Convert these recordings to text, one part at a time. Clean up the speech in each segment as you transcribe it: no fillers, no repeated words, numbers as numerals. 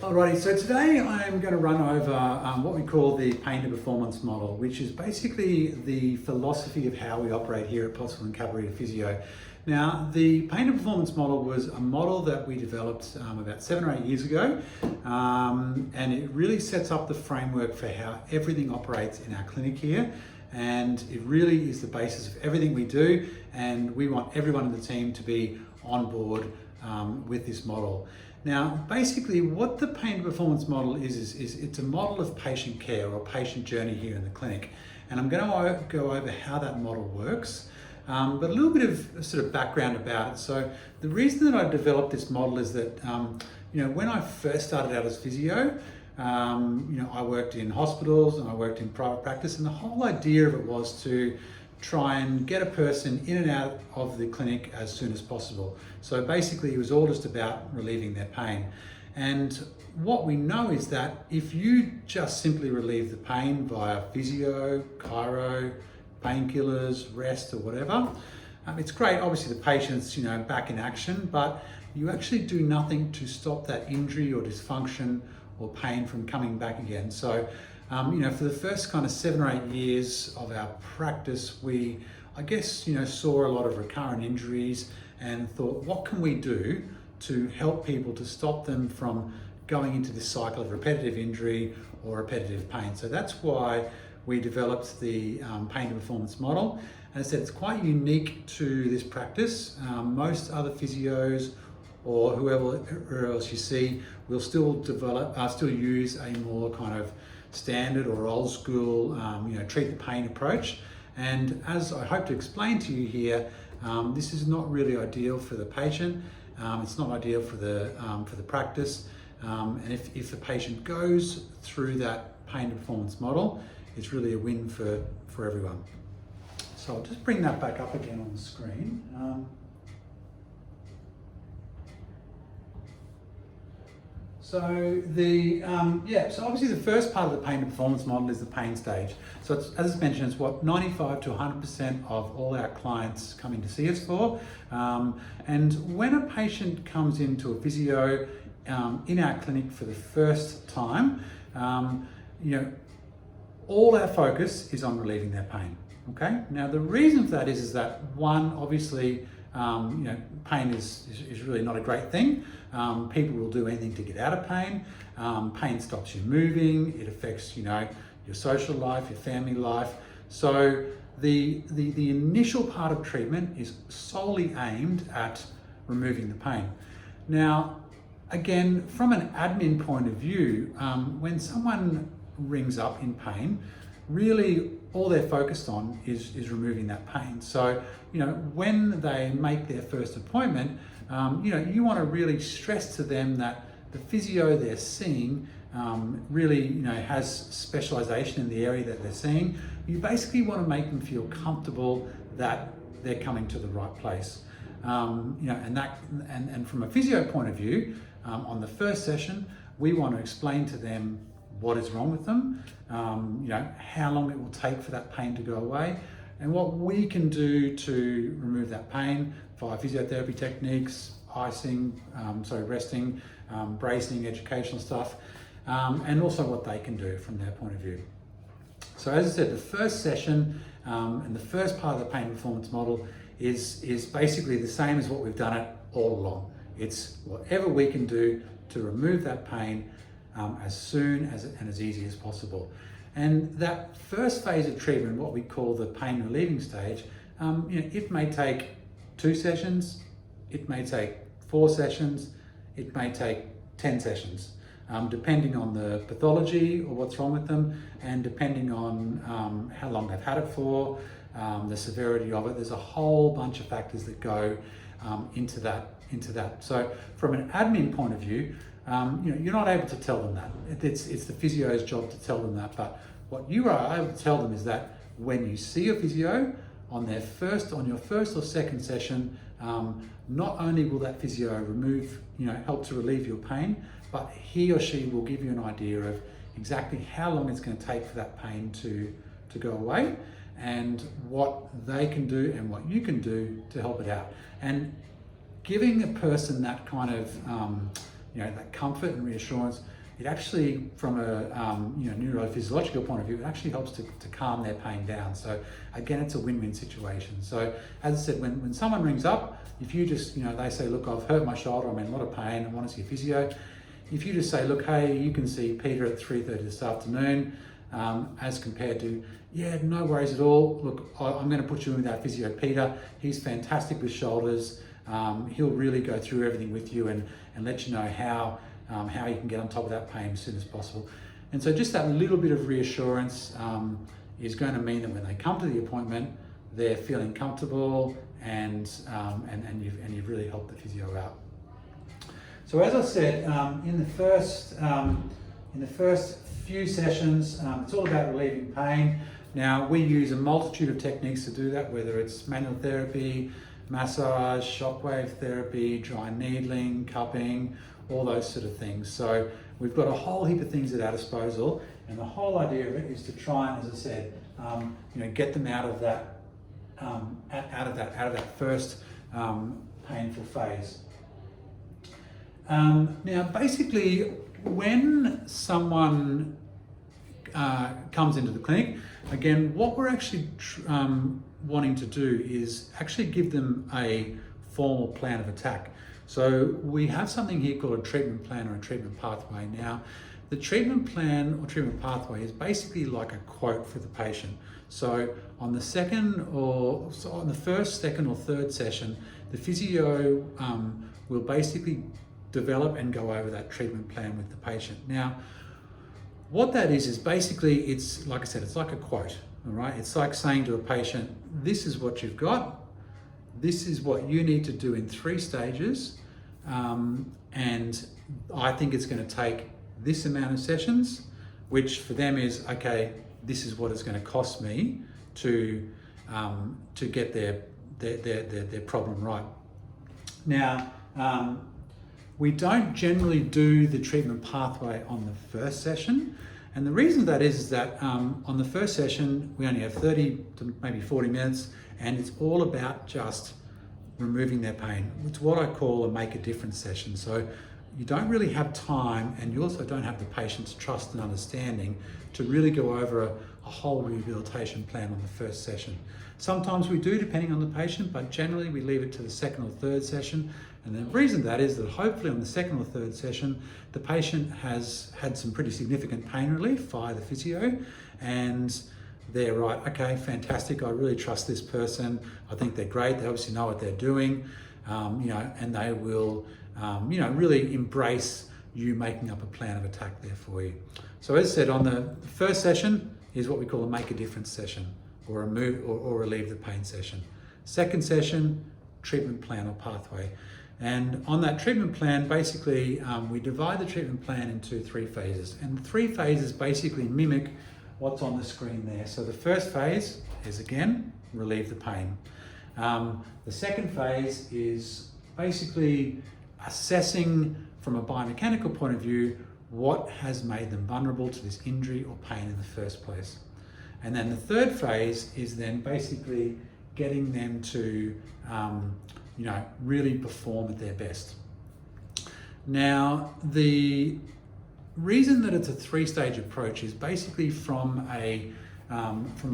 Alrighty, so today I'm going to run over what we call the pain to performance model, which is basically the philosophy of how we operate here at Possible and Cavalry Physio. Now, the pain to performance model was a model that we developed about 7 or 8 years ago, and it really sets up the framework for how everything operates in our clinic here. And it really is the basis of everything we do, and we want everyone in the team to be on board with this model. Now, basically what the pain to performance model is it's a model of patient care or patient journey here in the clinic. And I'm going to go over how that model works, but a little bit of sort of background about it. So the reason that I developed this model is that, when I first started out as physio, I worked in hospitals and I worked in private practice, and the whole idea of it was to try and get a person in and out of the clinic as soon as possible. So basically it was all just about relieving their pain. And what we know is that if you just simply relieve the pain via physio, chiro, painkillers, rest or whatever, it's great. Obviously the patient's back in action, but you actually do nothing to stop that injury or dysfunction or pain from coming back again. So for the first kind of 7 or 8 years of our practice, we, saw a lot of recurrent injuries and thought, what can we do to help people to stop them from going into this cycle of repetitive injury or repetitive pain? So that's why we developed the pain to performance model. And as I said, it's quite unique to this practice. Most other physios or whoever else you see will still use a more kind of standard or old school, treat the pain approach. And as I hope to explain to you here, this is not really ideal for the patient. It's not ideal for the practice. And if the patient goes through that pain to performance model, it's really a win for everyone. So I'll just bring that back up again on the screen. So so obviously the first part of the pain to performance model is the pain stage. So it's, as I mentioned, it's what 95 to 100% of all our clients come in to see us for. And when a patient comes into a physio in our clinic for the first time, all our focus is on relieving their pain. Okay. Now the reason for that is that one, obviously, pain is really not a great thing. People will do anything to get out of pain. Pain stops you moving. It affects, your social life, your family life. So the initial part of treatment is solely aimed at removing the pain. Now, again, from an admin point of view, when someone rings up in pain, really all they're focused on is removing that pain. So, when they make their first appointment, you want to really stress to them that the physio they're seeing really, has specialization in the area that they're seeing. You basically want to make them feel comfortable that they're coming to the right place. And from a physio point of view, on the first session, we want to explain to them what is wrong with them, how long it will take for that pain to go away, and what we can do to remove that pain via physiotherapy techniques, icing, resting, bracing, educational stuff, and also what they can do from their point of view. So as I said, the first session and the first part of the pain performance model is basically the same as what we've done it all along. It's whatever we can do to remove that pain as soon and as easy as possible. And that first phase of treatment, what we call the pain relieving stage, it may take 2 sessions, it may take 4 sessions, it may take 10 sessions, depending on the pathology or what's wrong with them, and depending on how long they've had it for, the severity of it. There's a whole bunch of factors that go into that. So from an admin point of view, you're not able to tell them that. It's the physio's job to tell them that. But what you are able to tell them is that when you see a physio on your first or second session, not only will that physio help to relieve your pain, but he or she will give you an idea of exactly how long it's going to take for that pain to go away, and what they can do and what you can do to help it out. And giving a person that kind of that comfort and reassurance, it actually, from a neurophysiological point of view, it actually helps to calm their pain down. So again, it's a win-win situation. So as I said, when someone rings up, if you just, they say, look, I've hurt my shoulder, I'm in a lot of pain, I want to see a physio. If you just say, look, hey, you can see Peter at 3:30 this afternoon, as compared to, yeah, no worries at all. Look, I'm going to put you in with our physio, Peter. He's fantastic with shoulders. He'll really go through everything with you and let you know how you can get on top of that pain as soon as possible. And so just that little bit of reassurance is going to mean that when they come to the appointment, they're feeling comfortable and you've really helped the physio out. So as I said, in the first few sessions, it's all about relieving pain. Now we use a multitude of techniques to do that, whether it's manual therapy, massage, shockwave therapy, dry needling, cupping, all those sort of things. So we've got a whole heap of things at our disposal, and the whole idea of it is to try and, as I said, get them out of that first painful phase. Now, basically, when someone comes into the clinic, again, what we're actually wanting to do is actually give them a formal plan of attack. So we have something here called a treatment plan or a treatment pathway. Now, the treatment plan or treatment pathway is basically like a quote for the patient. So on the first, second, or third session, the physio will basically develop and go over that treatment plan with the patient. Now, what that is basically, it's like I said, it's like a quote, all right? It's like saying to a patient, this is what you've got, this is what you need to do in 3 stages, and I think it's going to take this amount of sessions, which for them is, okay, this is what it's going to cost me to get their problem right. Now, we don't generally do the treatment pathway on the first session. And the reason that is that on the first session, we only have 30 to maybe 40 minutes, and it's all about just removing their pain. It's what I call a make a difference session. So you don't really have time, and you also don't have the patient's trust and understanding to really go over a whole rehabilitation plan on the first session. Sometimes we do, depending on the patient, but generally we leave it to the second or third session. And the reason that is that hopefully on the second or third session, the patient has had some pretty significant pain relief via the physio, and they're right, okay, fantastic, I really trust this person, I think they're great, they obviously know what they're doing, and they will, really embrace you making up a plan of attack there for you. So as I said, on the first session is what we call a make a difference session, or a move or relieve the pain session. Second session, treatment plan or pathway. And on that treatment plan, basically, we divide the treatment plan into 3 phases. And the 3 phases basically mimic what's on the screen there. So the first phase is, again, relieve the pain. The second phase is basically assessing from a biomechanical point of view what has made them vulnerable to this injury or pain in the first place. And then the third phase is then basically getting them to really perform at their best. Now, the reason that it's a 3-stage approach is basically from a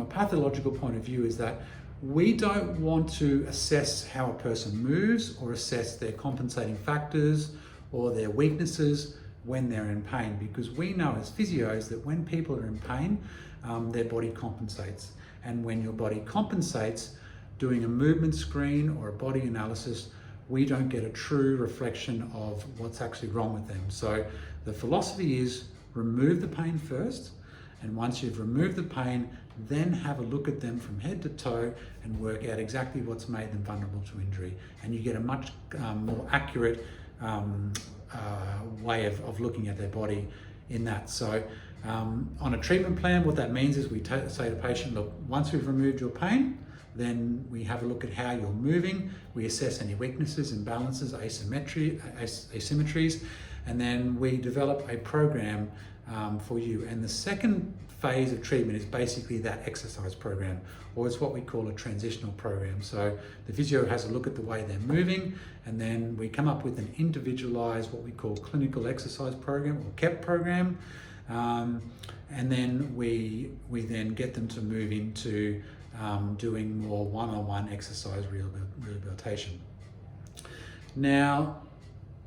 pathological point of view is that we don't want to assess how a person moves or assess their compensating factors or their weaknesses when they're in pain, because we know as physios that when people are in pain, their body compensates. And when your body compensates, doing a movement screen or a body analysis, we don't get a true reflection of what's actually wrong with them. So the philosophy is remove the pain first, and once you've removed the pain, then have a look at them from head to toe and work out exactly what's made them vulnerable to injury. And you get a much more accurate way of looking at their body in that. So on a treatment plan, what that means is we say to the patient, look, once we've removed your pain, then we have a look at how you're moving. We assess any weaknesses, imbalances, asymmetries, and then we develop a program for you. And the second phase of treatment is basically that exercise program, or it's what we call a transitional program. So the physio has a look at the way they're moving, and then we come up with an individualized, what we call clinical exercise program, or KEP program. And then we then get them to move into doing more one-on-one exercise rehabilitation. Now,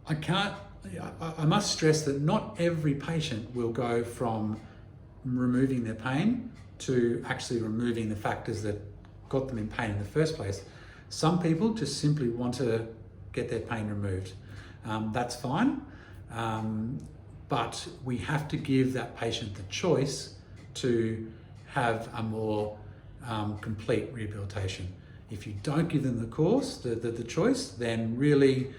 I must stress that not every patient will go from removing their pain to actually removing the factors that got them in pain in the first place. Some people just simply want to get their pain removed. That's fine, but we have to give that patient the choice to have a more complete rehabilitation. If you don't give them the choice, then really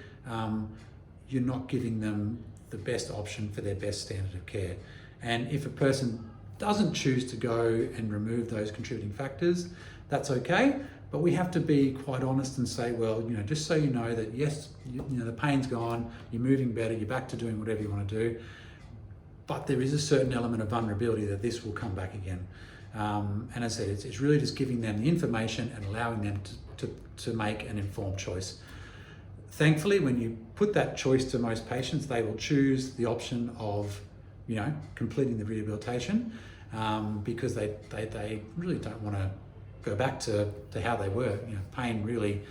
you're not giving them the best option for their best standard of care. And if a person doesn't choose to go and remove those contributing factors, that's okay, but we have to be quite honest and say, well, just so you know that yes, the pain's gone, you're moving better, you're back to doing whatever you want to do, but there is a certain element of vulnerability that this will come back again. And as I said, it's really just giving them the information and allowing them to make an informed choice. Thankfully, when you put that choice to most patients, they will choose the option of completing the rehabilitation, because they really don't want to go back to how they were. Pain really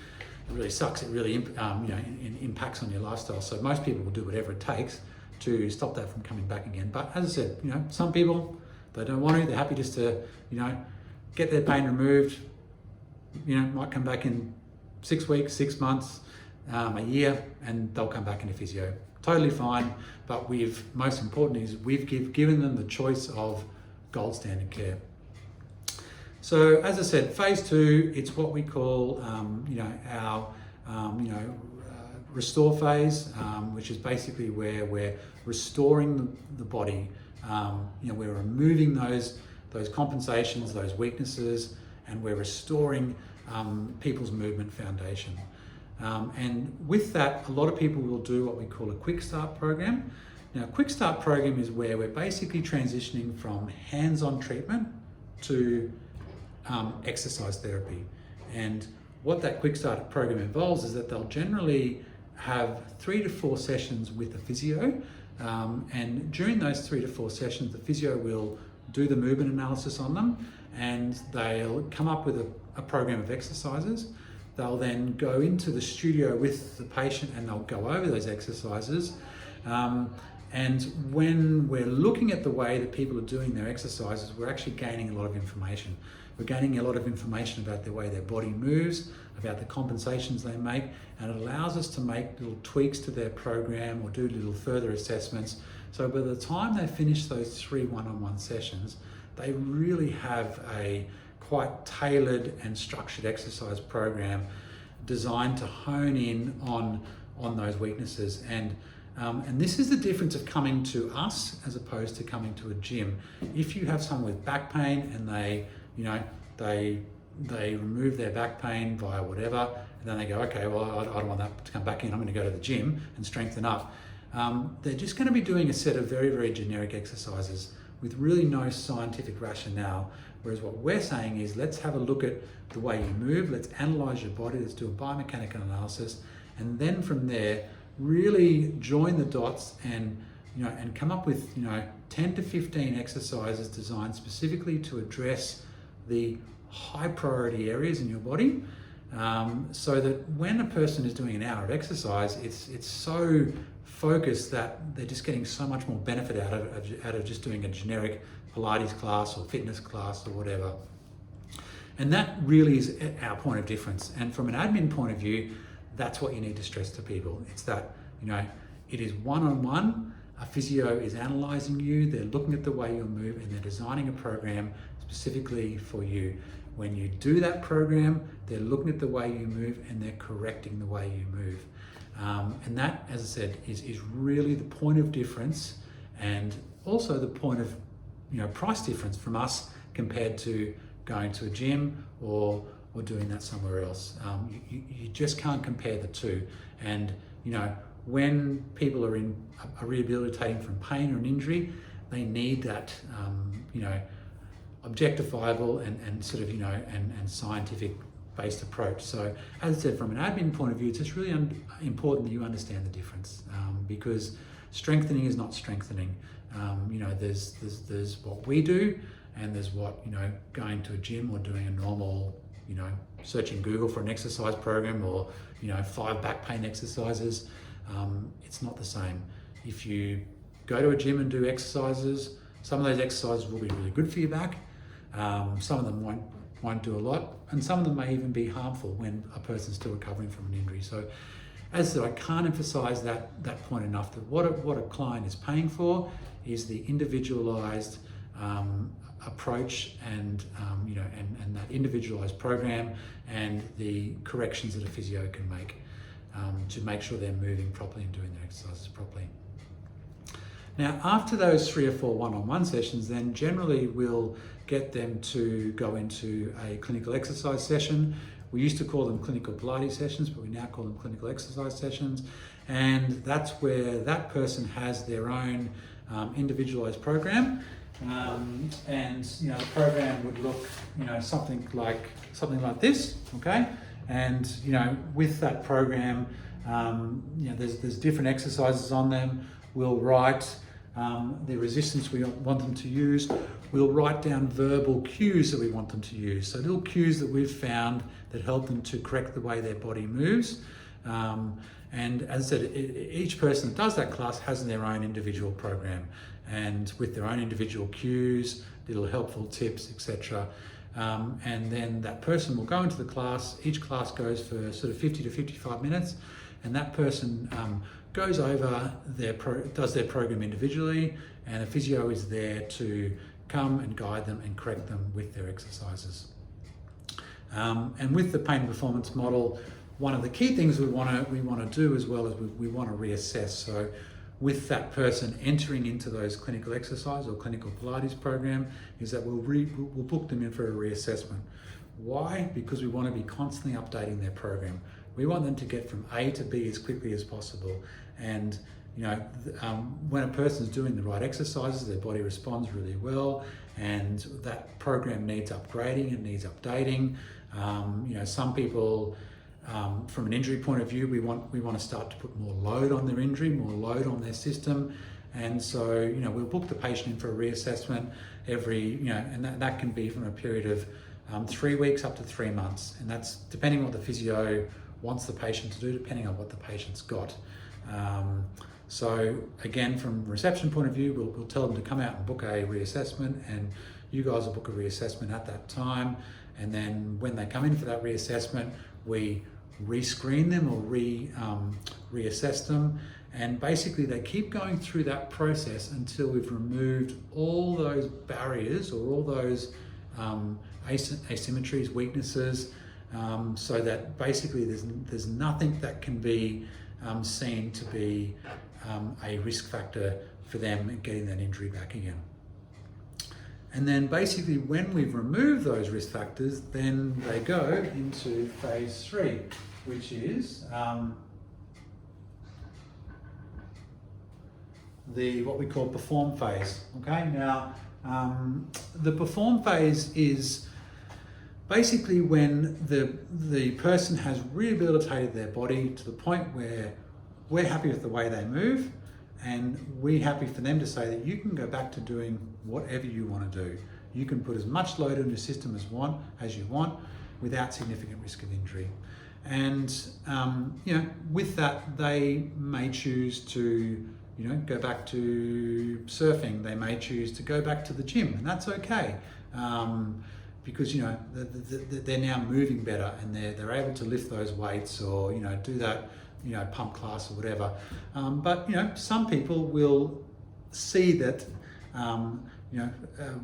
sucks. It really impacts on your lifestyle. So most people will do whatever it takes to stop that from coming back again. But as I said, some people, they don't want to. They're happy just to get their pain removed. Might come back in 6 weeks, 6 months, a year, and they'll come back into physio. Totally fine, but most important is we've given them the choice of gold standard care. So as I said, phase 2, it's what we call our restore phase, which is basically where we're restoring the body. We're removing those compensations, those weaknesses, and we're restoring people's movement foundation. And with that, a lot of people will do what we call a quick start program. Now, a quick start program is where we're basically transitioning from hands-on treatment to exercise therapy. And what that quick start program involves is that they'll generally have 3 to 4 sessions with a physio. And during those 3 to 4 sessions, the physio will do the movement analysis on them, and they'll come up with a program of exercises. They'll then go into the studio with the patient and they'll go over those exercises. And when we're looking at the way that people are doing their exercises, we're actually gaining a lot of information. We're gaining a lot of information about the way their body moves, about the compensations they make, and it allows us to make little tweaks to their program or do little further assessments. So by the time they finish those 3 one-on-one sessions, they really have a quite tailored and structured exercise program designed to hone in on those weaknesses. And this is the difference of coming to us as opposed to coming to a gym. If you have someone with back pain and they remove their back pain via whatever, and then they go, okay, well, I don't want that to come back in, I'm going to go to the gym and strengthen up. They're just going to be doing a set of very, very generic exercises with really no scientific rationale. Whereas what we're saying is, let's have a look at the way you move, let's analyze your body, let's do a biomechanical analysis, and then from there, really join the dots and come up with 10 to 15 exercises designed specifically to address the high priority areas in your body, so that when a person is doing an hour of exercise, it's so focused that they're just getting so much more benefit out of just doing a generic Pilates class or fitness class or whatever. And that really is our point of difference. And from an admin point of view, that's what you need to stress to people. It's that, it is one-on-one. A physio is analyzing you, they're looking at the way you move, and they're designing a program specifically for you. When you do that program, they're looking at the way you move and they're correcting the way you move. And that, as I said, is really the point of difference, and also the point of price difference from us compared to going to a gym or doing that somewhere else. You just can't compare the two. And when people are rehabilitating from pain or an injury, they need that, you know, objectifiable and sort of, you know, and scientific based approach. So as I said, from an admin point of view, it's just really important that you understand the difference, because strengthening is not strengthening. You know, there's what we do, and there's what, you know, going to a gym or doing a normal, you know, searching Google for an exercise program, or, you know, 5 back pain exercises. It's not the same. If you go to a gym and do exercises, some of those exercises will be really good for your back. Some of them won't do a lot, and some of them may even be harmful when a person's still recovering from an injury. So as I said, I can't emphasize that point enough, that what a client is paying for is the individualized approach, and you know, and that individualized program, and the corrections that a physio can make to make sure they're moving properly and doing their exercises properly. Now, after those 3 or 4 one-on-one sessions, then generally we'll get them to go into a clinical exercise session. We used to call them clinical Pilates sessions, but we now call them clinical exercise sessions. And that's where that person has their own individualized program. And, you know, the program would look, you know, something like this, okay? And, you know, with that program, you know, there's different exercises on them. We'll write the resistance we want them to use. We'll write down verbal cues that we want them to use. So little cues that we've found that help them to correct the way their body moves. And as I said, each person that does that class has their own individual program, and with their own individual cues, little helpful tips, etc. And then that person will go into the class. Each class goes for sort of 50 to 55 minutes, and that person goes over does their program individually, and a physio is there to come and guide them and correct them with their exercises. And with the pain and performance model, one of the key things we want to do as well is we want to reassess. So with that person entering into those clinical exercise or clinical Pilates program, is that we'll book them in for a reassessment. Why? Because we want to be constantly updating their program. We want them to get from A to B as quickly as possible. And, you know, when a person's doing the right exercises, their body responds really well, and that program needs upgrading, it needs updating. You know, some people, from an injury point of view, we want to start to put more load on their injury, more load on their system. And so, you know, we'll book the patient in for a reassessment every, you know, and that can be from a period of 3 weeks up to 3 months. And that's depending on what the physio wants the patient to do, depending on what the patient's got. So again, from a reception point of view, we'll tell them to come out and book a reassessment, and you guys will book a reassessment at that time. And then when they come in for that reassessment, we re-screen them or reassess them. And basically they keep going through that process until we've removed all those barriers or all those asymmetries, weaknesses, so that basically there's nothing that can be seen to be a risk factor for them getting that injury back again. And then basically when we've removed those risk factors, then they go into phase 3, which is what we call perform phase. Okay, now the perform phase is basically when the person has rehabilitated their body to the point where we're happy with the way they move, and we're happy for them to say that you can go back to doing whatever you want to do. You can put as much load on your system as you want without significant risk of injury. And you know, with that, they may choose to, you know, go back to surfing. They may choose to go back to the gym, and that's okay. Because, you know, they're now moving better, and they're able to lift those weights, or, you know, do that, you know, pump class or whatever. But, you know, some people will see that, you know,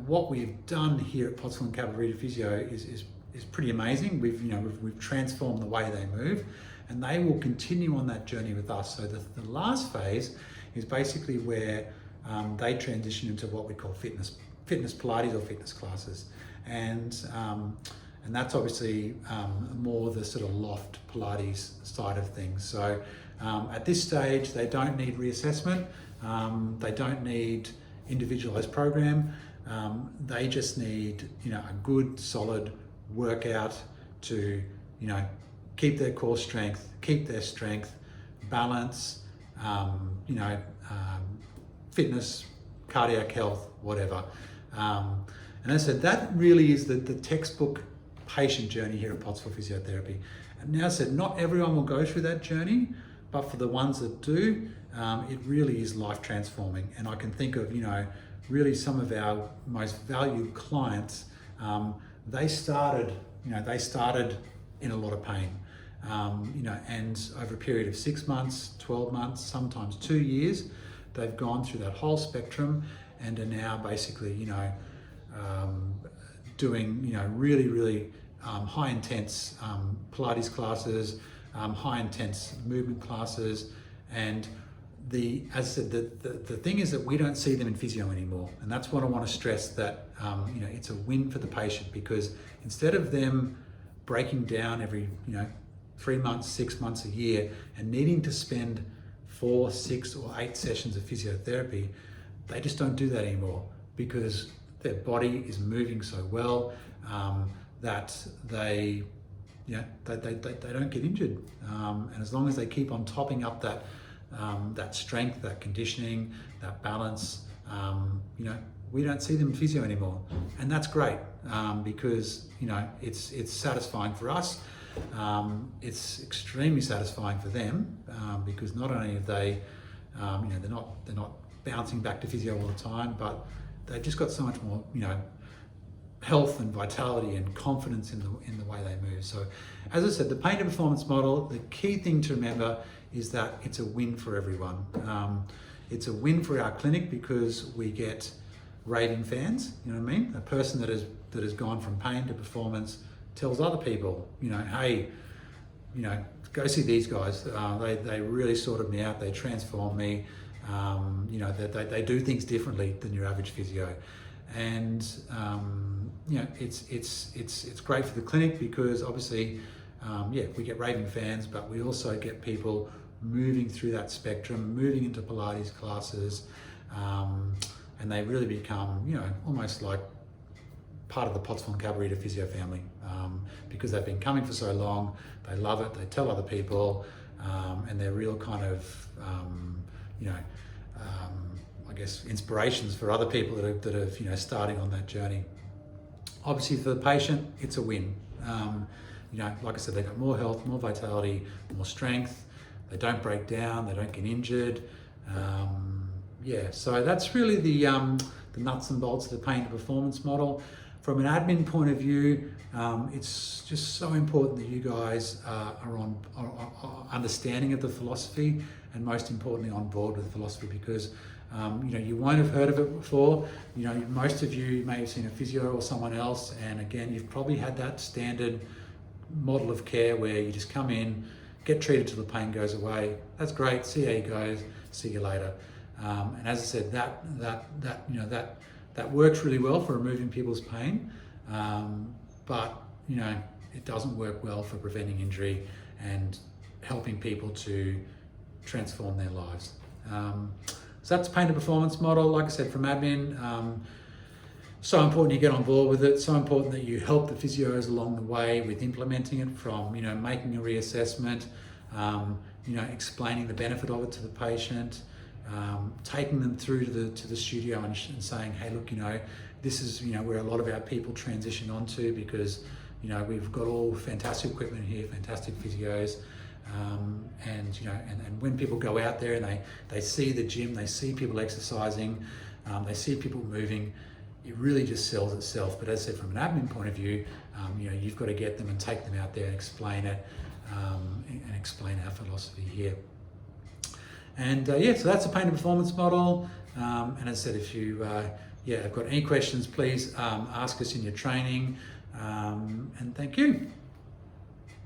what we've done here at Potsdam and Cavalry Physio is pretty amazing. We've transformed the way they move, and they will continue on that journey with us. So the last phase is basically where they transition into what we call fitness Pilates or fitness classes. And that's obviously more the sort of loft Pilates side of things. So at this stage, they don't need reassessment. They don't need individualized program. They just need, a good, solid workout to, keep their core strength, keep their strength, balance, fitness, cardiac health, whatever. And as I said, that really is the textbook patient journey here at Pottsville Physiotherapy. And now I said, not everyone will go through that journey, but for the ones that do, it really is life transforming. And I can think of, really some of our most valued clients, they started in a lot of pain, and over a period of 6 months, 12 months, sometimes 2 years, they've gone through that whole spectrum and are now basically, doing, really, really high intense Pilates classes, high intense movement classes. And as I said, the thing is that we don't see them in physio anymore. And that's what I want to stress, that, it's a win for the patient, because instead of them breaking down every, 3 months, 6 months, a year, and needing to spend 4, 6 or 8 sessions of physiotherapy, they just don't do that anymore, because their body is moving so well that they don't get injured. And as long as they keep on topping up that strength, that conditioning, that balance, we don't see them in physio anymore. And that's great, because it's satisfying for us. It's extremely satisfying for them, because not only have they, they're not bouncing back to physio all the time, but they've just got so much more, health and vitality and confidence in the way they move. So, as I said, the pain to performance model, the key thing to remember is that it's a win for everyone. It's a win for our clinic because we get raving fans. You know what I mean? A person that has gone from pain to performance tells other people, hey, go see these guys. They really sorted me out. They transformed me. They do things differently than your average physio. And it's great for the clinic because obviously, we get raving fans, but we also get people moving through that spectrum, moving into Pilates classes, and they really become, almost like part of the Pottsville and Cabarita physio family, because they've been coming for so long. They love it. They tell other people, and they're real kind of, I guess, inspirations for other people that have starting on that journey. Obviously, for the patient, it's a win. Like I said, they've got more health, more vitality, more strength. They don't break down. They don't get injured. So that's really the nuts and bolts of the pain to performance model. From an admin point of view, it's just so important that you guys are understanding of the philosophy, and most importantly on board with the philosophy, because you won't have heard of it before. Most of you may have seen a physio or someone else, and again, you've probably had that standard model of care where you just come in, get treated till the pain goes away. That's great. See how you goes. See you later. And as I said, that works really well for removing people's pain, but it doesn't work well for preventing injury and helping people to transform their lives. So that's pain to performance model. Like I said, from admin, so important you get on board with it. So important that you help the physios along the way with implementing it, from making a reassessment, explaining the benefit of it to the patient, taking them through to the studio and saying, hey, look, this is where a lot of our people transition onto, because we've got all fantastic equipment here, fantastic physios. And when people go out there and they see the gym, they see people exercising, they see people moving, it really just sells itself. But as I said, from an admin point of view, you've got to get them and take them out there and explain it, and explain our philosophy here. And so that's the pain to performance model. And as I said, if you have got any questions, please ask us in your training. And thank you.